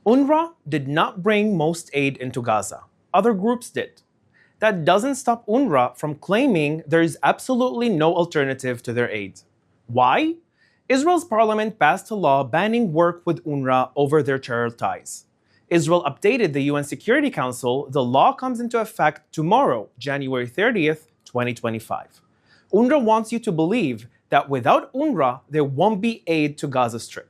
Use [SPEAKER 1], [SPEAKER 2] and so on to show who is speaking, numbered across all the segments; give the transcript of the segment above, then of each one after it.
[SPEAKER 1] UNRWA did not bring most aid into Gaza. Other groups did. That doesn't stop UNRWA from claiming there is absolutely no alternative to their aid. Why? Israel's parliament passed a law banning work with UNRWA over their terror ties. Israel updated the UN Security Council. The law comes into effect tomorrow, January 30th, 2025. UNRWA wants you to believe that without UNRWA, there won't be aid to Gaza Strip.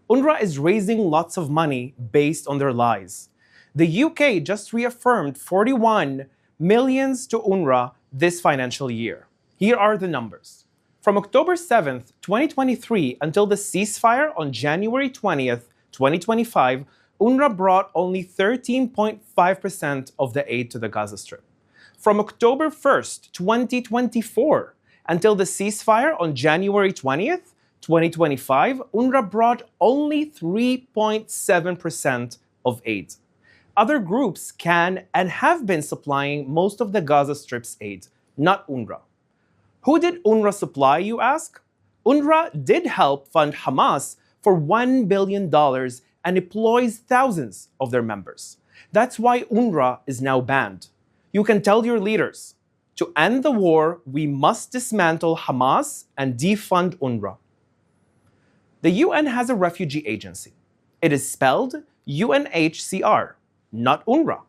[SPEAKER 1] UNRWA is raising lots of money based on their lies. The UK just reaffirmed 41 millions to UNRWA this financial year. Here are the numbers. From October 7th, 2023 until the ceasefire on January 20th, 2025, UNRWA brought only 13.5% of the aid to the Gaza Strip. From October 1st, 2024 until the ceasefire on January 20th, 2025, UNRWA brought only 3.7% of aid. Other groups can and have been supplying most of the Gaza Strip's aid, not UNRWA. Who did UNRWA supply, you ask? UNRWA did help fund Hamas for $1 billion and employs thousands of their members. That's why UNRWA is now banned. You can tell your leaders, to end the war, we must dismantle Hamas and defund UNRWA. The UN has a refugee agency. It is spelled UNHCR, not UNRWA.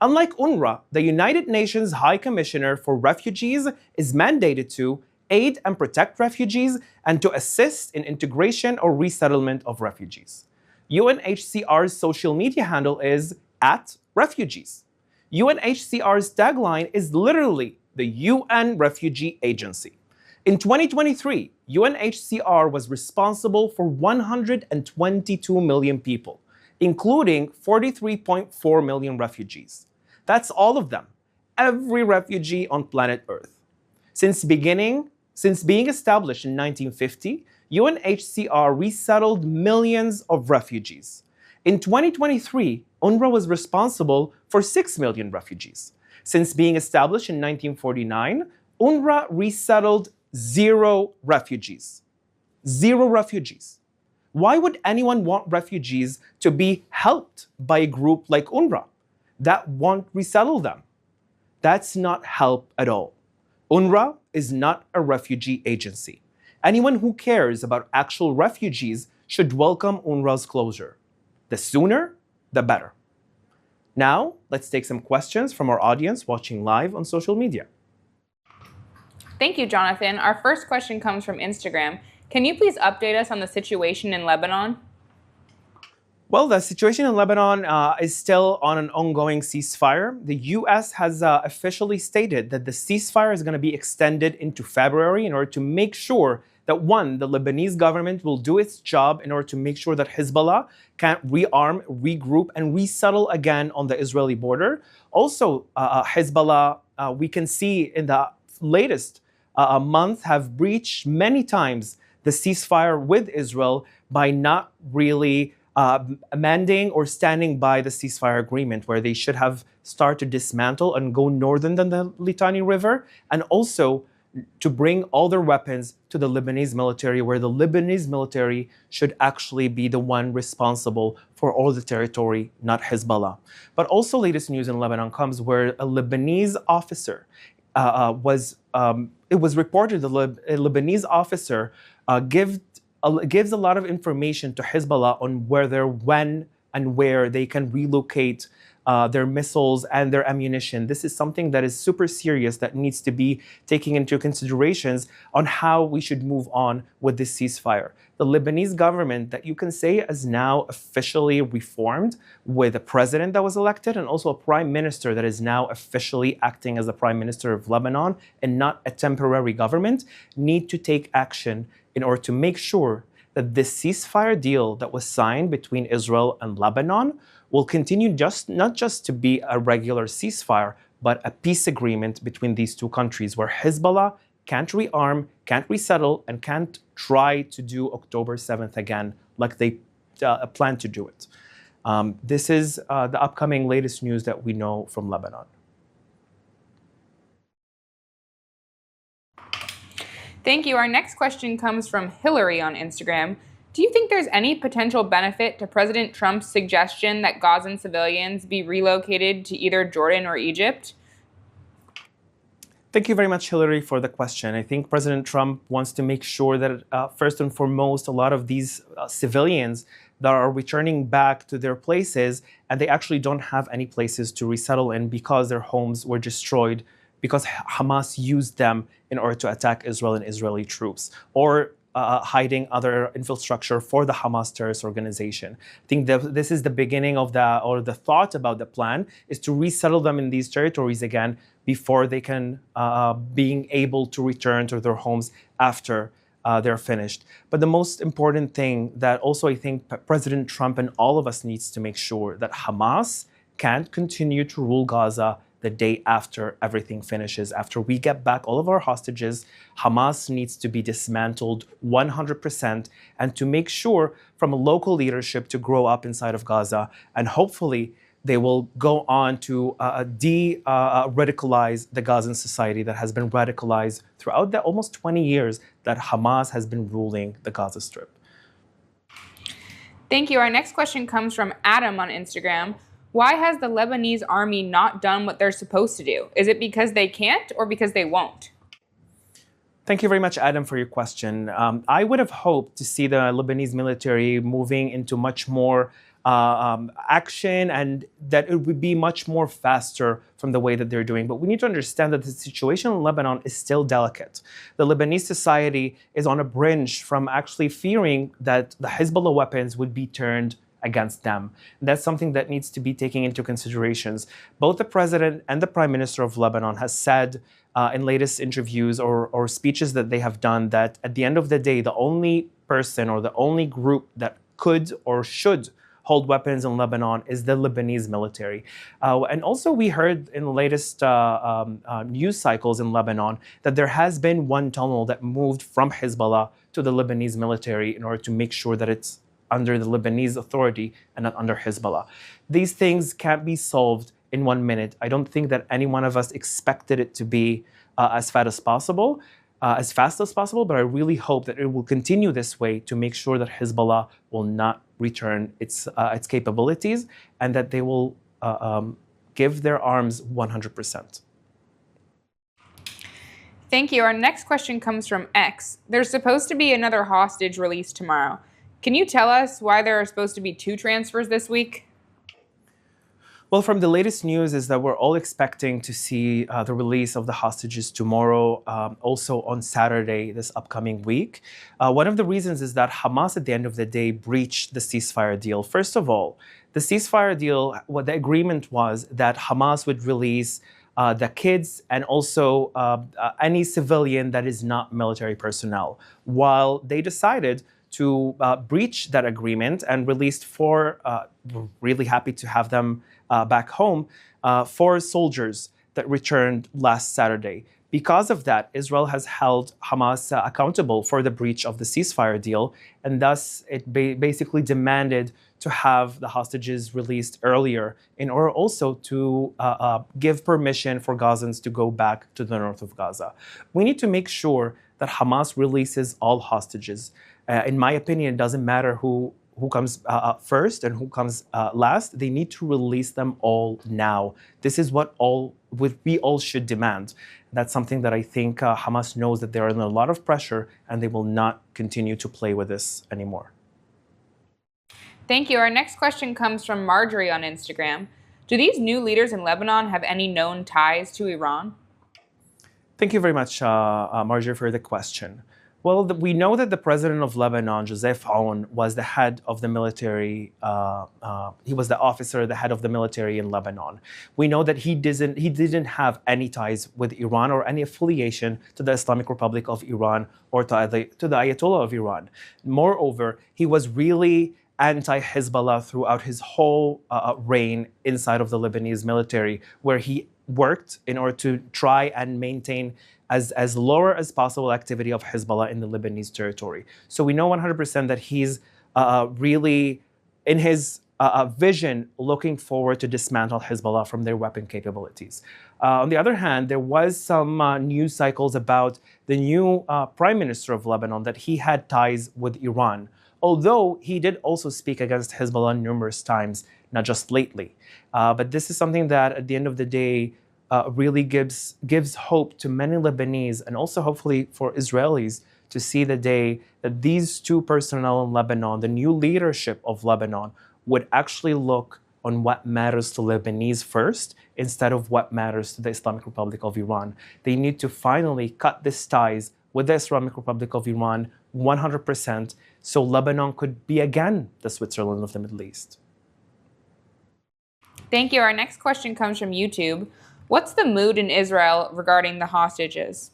[SPEAKER 1] Unlike UNRWA, the United Nations High Commissioner for Refugees is mandated to aid and protect refugees and to assist in integration or resettlement of refugees. UNHCR's social media handle is @refugees. UNHCR's tagline is literally the UN Refugee Agency. In 2023, UNHCR was responsible for 122 million people, including 43.4 million refugees. That's all of them, every refugee on planet Earth. Since being established in 1950, UNHCR resettled millions of refugees. In 2023, UNRWA was responsible for 6 million refugees. Since being established in 1949, UNRWA resettled 0 refugees. 0 refugees. Why would anyone want refugees to be helped by a group like UNRWA that won't resettle them? That's not help at all. UNRWA is not a refugee agency. Anyone who cares about actual refugees should welcome UNRWA's closure. The sooner, the better. Now, let's take some questions from our audience watching live on social media.
[SPEAKER 2] Thank you, Jonathan. Our first question comes from Instagram. Can you please update us on the situation in Lebanon?
[SPEAKER 1] Well, the situation in Lebanon is still on an ongoing ceasefire. The U.S. has officially stated that the ceasefire is going to be extended into February in order to make sure that, one, the Lebanese government will do its job in order to make sure that Hezbollah can rearm, regroup, and resettle again on the Israeli border. Also, Hezbollah, we can see in the latest month, have breached many times the ceasefire with Israel by not really amending or standing by the ceasefire agreement, where they should have started to dismantle and go northern than the Litani River, and also to bring all their weapons to the Lebanese military, where the Lebanese military should actually be the one responsible for all the territory, not Hezbollah. But also, latest news in Lebanon comes where a Lebanese officer it was reported that a Lebanese officer gives a lot of information to Hezbollah on when and where they can relocate their missiles and their ammunition. This is something that is super serious that needs to be taken into considerations on how we should move on with this ceasefire. The Lebanese government, that you can say is now officially reformed, with a president that was elected and also a prime minister that is now officially acting as the prime minister of Lebanon and not a temporary government, need to take action in order to make sure that this ceasefire deal that was signed between Israel and Lebanon will continue not just to be a regular ceasefire, but a peace agreement between these two countries, where Hezbollah can't rearm, can't resettle, and can't try to do October 7th again like they plan to do it. This is the upcoming latest news that we know from Lebanon.
[SPEAKER 2] Thank you. Our next question comes from Hillary on Instagram. Do you think there's any potential benefit to President Trump's suggestion that Gazan civilians be relocated to either Jordan or Egypt?
[SPEAKER 1] Thank you very much, Hillary, for the question. I think President Trump wants to make sure that, first and foremost, a lot of these civilians that are returning back to their places and they actually don't have any places to resettle in because their homes were destroyed because Hamas used them in order to attack Israel and Israeli troops, or hiding other infrastructure for the Hamas terrorist organization. I think this is the beginning of the thought about the plan is to resettle them in these territories again before they can being able to return to their homes after they're finished. But the most important thing that also I think President Trump and all of us needs to make sure that Hamas can't continue to rule Gaza the day after everything finishes. After we get back all of our hostages, Hamas needs to be dismantled 100%, and to make sure from a local leadership to grow up inside of Gaza, and hopefully they will go on to radicalize the Gazan society that has been radicalized throughout the almost 20 years that Hamas has been ruling the Gaza Strip.
[SPEAKER 2] Thank you. Our next question comes from Adam on Instagram. Why has the Lebanese army not done what they're supposed to do? Is it because they can't or because they won't?
[SPEAKER 1] Thank you very much, Adam, for your question. I would have hoped to see the Lebanese military moving into much more action, and that it would be much more faster from the way that they're doing. But we need to understand that the situation in Lebanon is still delicate. The Lebanese society is on a brink from actually fearing that the Hezbollah weapons would be turned against them. And that's something that needs to be taken into considerations. Both the president and the prime minister of Lebanon has said in latest interviews or speeches that they have done that at the end of the day, the only person or the only group that could or should hold weapons in Lebanon is the Lebanese military. And also we heard in the latest news cycles in Lebanon that there has been one tunnel that moved from Hezbollah to the Lebanese military in order to make sure that it's under the Lebanese authority and not under Hezbollah. These things can't be solved in 1 minute. I don't think that any one of us expected it to be as fast as possible, but I really hope that it will continue this way to make sure that Hezbollah will not return its capabilities and that they will give their arms 100%.
[SPEAKER 2] Thank you. Our next question comes from X. There's supposed to be another hostage released tomorrow. Can you tell us why there are supposed to be 2 transfers this week?
[SPEAKER 1] Well, from the latest news is that we're all expecting to see the release of the hostages tomorrow, also on Saturday this upcoming week. One of the reasons is that Hamas at the end of the day breached the ceasefire deal. First of all, the ceasefire deal, what the agreement was that Hamas would release the kids and also any civilian that is not military personnel, while they decided to breach that agreement and released 4, we're really happy to have them back home, 4 soldiers that returned last Saturday. Because of that, Israel has held Hamas accountable for the breach of the ceasefire deal, and thus it basically demanded to have the hostages released earlier in order also to give permission for Gazans to go back to the north of Gaza. We need to make sure that Hamas releases all hostages. In my opinion, it doesn't matter who comes first and who comes last. They need to release them all now. This is what we all should demand. That's something that I think Hamas knows that they're under a lot of pressure and they will not continue to play with this anymore.
[SPEAKER 2] Thank you. Our next question comes from Marjorie on Instagram. Do these new leaders in Lebanon have any known ties to Iran?
[SPEAKER 1] Thank you very much, Marjorie, for the question. Well, we know that the president of Lebanon, Joseph Aoun, was the head of the military. He was the officer, the head of the military in Lebanon. We know that he didn't have any ties with Iran or any affiliation to the Islamic Republic of Iran or to the Ayatollah of Iran. Moreover, he was really anti-Hezbollah throughout his whole reign inside of the Lebanese military, where he worked in order to try and maintain as lower as possible activity of Hezbollah in the Lebanese territory. So we know 100% that he's really, in his vision, looking forward to dismantle Hezbollah from their weapon capabilities. On the other hand, there was some news cycles about the new prime minister of Lebanon, that he had ties with Iran. although he did also speak against Hezbollah numerous times, not just lately. But this is something that at the end of the day really gives hope to many Lebanese and also hopefully for Israelis to see the day that these two personnel in Lebanon, the new leadership of Lebanon, would actually look on what matters to Lebanese first instead of what matters to the Islamic Republic of Iran. They need to finally cut these ties with the Islamic Republic of Iran 100% so Lebanon could be again the Switzerland of the Middle East.
[SPEAKER 2] Thank you. Our next question comes from YouTube. What's the mood in Israel regarding the hostages?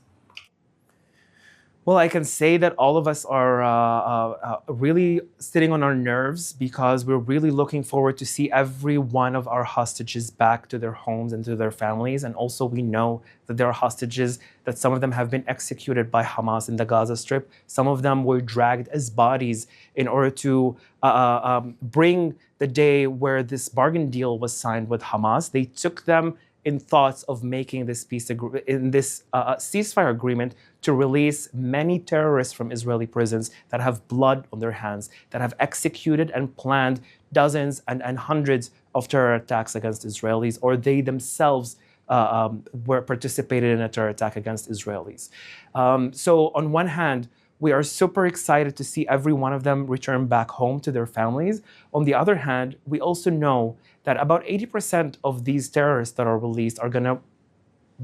[SPEAKER 1] Well, I can say that all of us are really sitting on our nerves because we're really looking forward to see every one of our hostages back to their homes and to their families. And also we know that there are hostages that some of them have been executed by Hamas in the Gaza Strip. Some of them were dragged as bodies in order to bring the day where this bargain deal was signed with Hamas. They took them in thoughts of making this ceasefire agreement to release many terrorists from Israeli prisons that have blood on their hands, that have executed and planned dozens and hundreds of terror attacks against Israelis, or they themselves were participated in a terror attack against Israelis. So on one hand, we are super excited to see every one of them return back home to their families. On the other hand, we also know that about 80% of these terrorists that are released are going to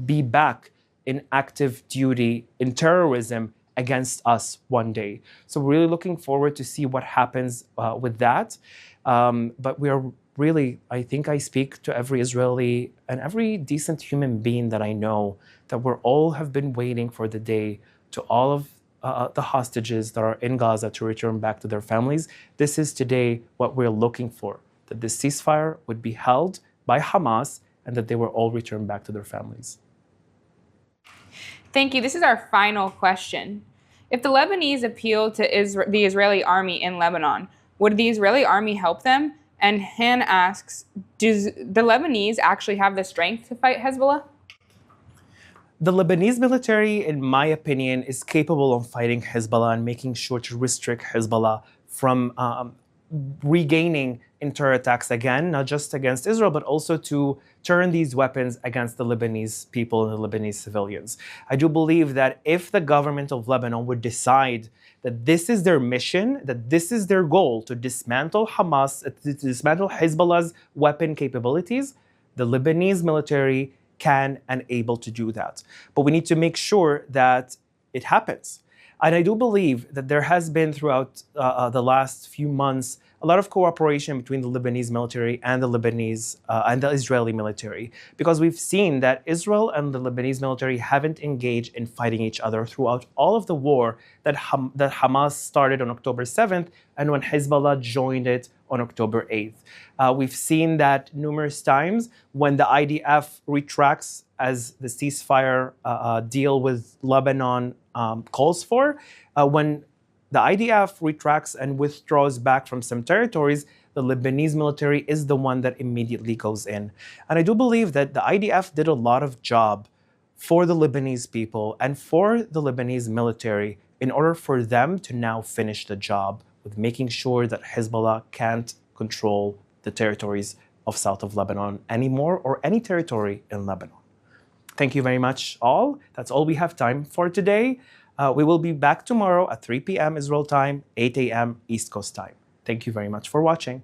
[SPEAKER 1] be back in active duty in terrorism against us one day. So we're really looking forward to see what happens with that. But we are really, I think I speak to every Israeli and every decent human being that I know, that we're all have been waiting for the day to all of the hostages that are in Gaza to return back to their families. This is today what we're looking for, that the ceasefire would be held by Hamas and that they will all return back to their families.
[SPEAKER 2] Thank you. This is our final question. If the Lebanese appeal to the Israeli army in Lebanon, would the Israeli army help them? And Han asks, does the Lebanese actually have the strength to fight Hezbollah?
[SPEAKER 1] The Lebanese military, in my opinion, is capable of fighting Hezbollah and making sure to restrict Hezbollah from regaining in terror attacks again, not just against Israel, but also to turn these weapons against the Lebanese people and the Lebanese civilians. I do believe that if the government of Lebanon would decide that this is their mission, that this is their goal, to dismantle Hamas, to dismantle Hezbollah's weapon capabilities, the Lebanese military can and able to do that. But we need to make sure that it happens. And I do believe that there has been throughout the last few months a lot of cooperation between the Lebanese military and the Lebanese and the Israeli military, because we've seen that Israel and the Lebanese military haven't engaged in fighting each other throughout all of the war that Hamas started on October 7th and when Hezbollah joined it on October 8th. We've seen that numerous times when the IDF retracts as the ceasefire deal with Lebanon calls for. When the IDF retracts and withdraws back from some territories, the Lebanese military is the one that immediately goes in. And I do believe that the IDF did a lot of job for the Lebanese people and for the Lebanese military in order for them to now finish the job with making sure that Hezbollah can't control the territories of south of Lebanon anymore, or any territory in Lebanon. Thank you very much all. That's all we have time for today. We will be back tomorrow at 3 p.m. Israel time, 8 a.m. East Coast time. Thank you very much for watching.